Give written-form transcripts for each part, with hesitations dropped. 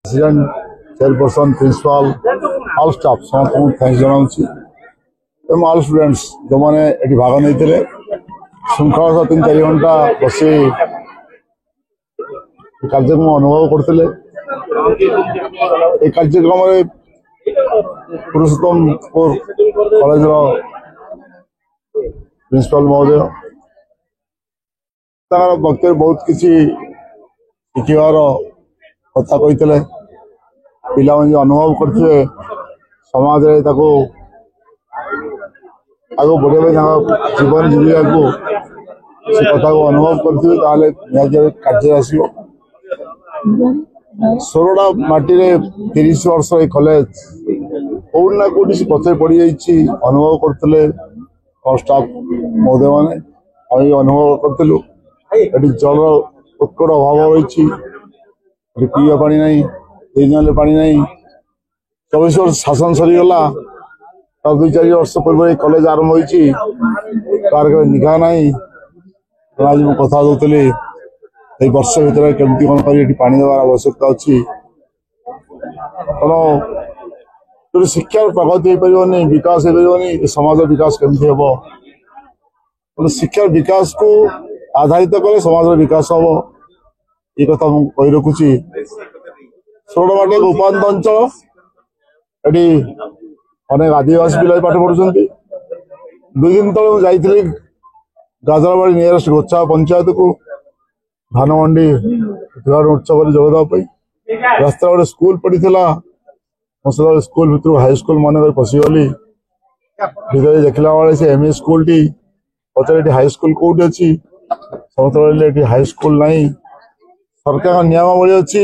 President chairperson principal all staff समस्त thanks जनाऊँ all students जो मैंने ये भाग नहीं श्रृंखला 3-4 घंटा बसी कार्यक्रम अनुभव करते कार्यक्रम पुरुषोत्तमपुर कॉलेज प्रिंसिपल महोदय वक्तव्य बहुत किसी शिखार कथा कही पिला अनुभव करते समाज आगे बढ़िया जीवन जीविका को से कथा को अनुभव करते कार्य आसो सोरडा माटी 30 वर्ष ये कॉलेज कौट ना कौटी से पचे पड़ जा अनुभव करते स्टाफ महोदय मैंने अनुभव करूँ जल उत्कट अभाव रही पीवा पानी ना पानी ना 24 वर्ष शासन सरीगला 2-4 वर्ष पूर्व कॉलेज आरंभ हो निघा ना आज मुझे कथा दूसरी वर्ष भर केमती कौन कर पानी देवार आवश्यकता अच्छी तेणु शिक्षार प्रगति हो पार विकास हो पार समाज विकास केमती हम शिक्षार विकास को आधारित कले समाज विकास हम ये कथा मुझे कही रखुची सोरडमाटी एक उपात अंचल ये अनेक आदिवासी पिला पाठ पढ़ुं 2 दिन तले जाइली गाजराबाड़ी नियरेस्ट गोछा पंचायत को धान मंडी उद्घाटन उत्सव जोगद रास्ता गोटे स्कूल पड़ा मुझे स्कूल भर हाईस्कल मन कर पशिगली भीतर देखला बेले से एमई स्कूल टी पचार हाईस्कल कौटी अच्छी समस्त हाईस्कल ना सरकार नियमावली अच्छी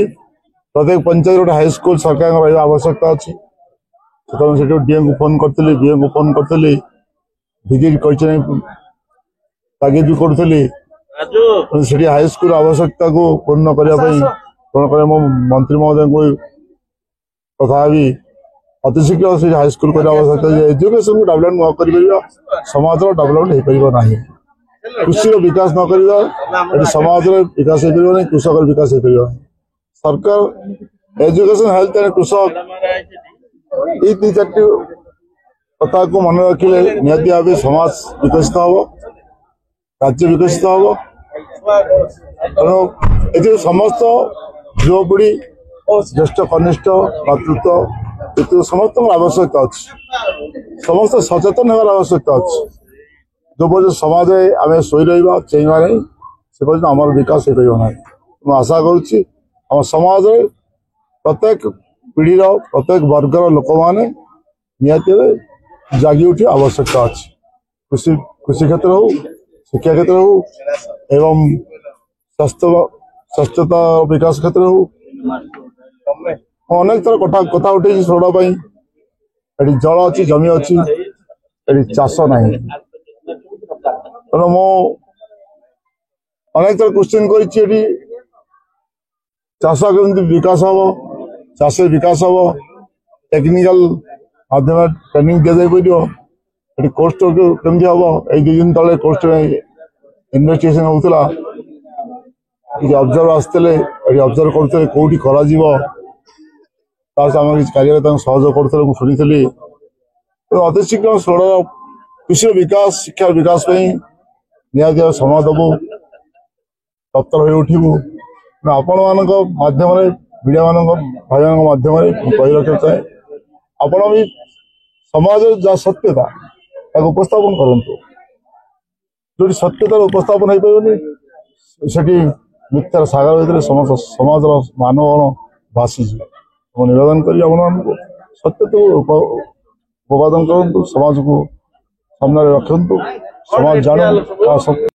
प्रत्येक पंचायत गोटे हाईस्कल सरकार रहा आवश्यकता अच्छी से डीएम को फोन करी बीएम को फोन करी विजिट तागिद भी करी हाईस्कल आवश्यकता को पूर्ण करने मो मंत्री महोदय को कथा अतिशीघ्र से हाईस्कल कर आवश्यकता एजुकेशन को डेवलप न कर समाज डेवलपमेंट हो पार ना कृषि विकास न कर समाज विकास हो पार कृषक विकास हो पार सरकार एजुकेशन हेल्थ एंड कृषक ये 3-4 कथा को मन रखिले निहती भाव समाज विकसित हम राज्य विकसित हम तेणु समस्त युवपीढ़ी ज्येष्ठ कनिष्ठ मातृत्व समस्त आवश्यकता अच्छी समस्त सचेतन होगार आवश्यकता अच्छी जो पर्यटन समाज आम शोई रहा चेहवा नहीं से पर्यटन आम विकास हो पार ना आशा करुच्ची आम समाज प्रत्येक पीढ़ीर प्रत्येक वर्गर लोक मैंने निहती जागी उठी आवश्यकता अच्छी कृषि क्षेत्र हो शिक्षा क्षेत्र हो एवं स्वास्थ्यता विकास क्षेत्र हो अनेक थर कथा उठे सोरडा ये जल अच्छी जमी अच्छी ये चाष ना तेणु मो अनेक थर क्वेश्चन कर चाष केमती विकास हम चाष विकास हम टेक्निकल माध्यम ट्रेनिंग दि जाए कोस्ट केमती हम ये 2 दिन तले कोस्ट इन्वेस्टिगेशन होता ऑब्जर्व आसते ऑब्जर्व करते कौटी करा कार्य सहयोग करते शुणी अतिशीघ्र सोरडार कृषि विकास शिक्षा विकास निहती समय दबू तत्पर हो उठू आपण माध्यम मीडिया भाई माध्यम कही रखा चाहे आपण भी समाज जहाँ सत्यता उपस्थापन करूँ जो सत्यतार उपस्थापन हो पारे से मिथ्यार सागर भर समस्त समाज मानव भासी निवेदन कर सत्यता उपवादन करूँ समाज को सामने रखु समाज जानू।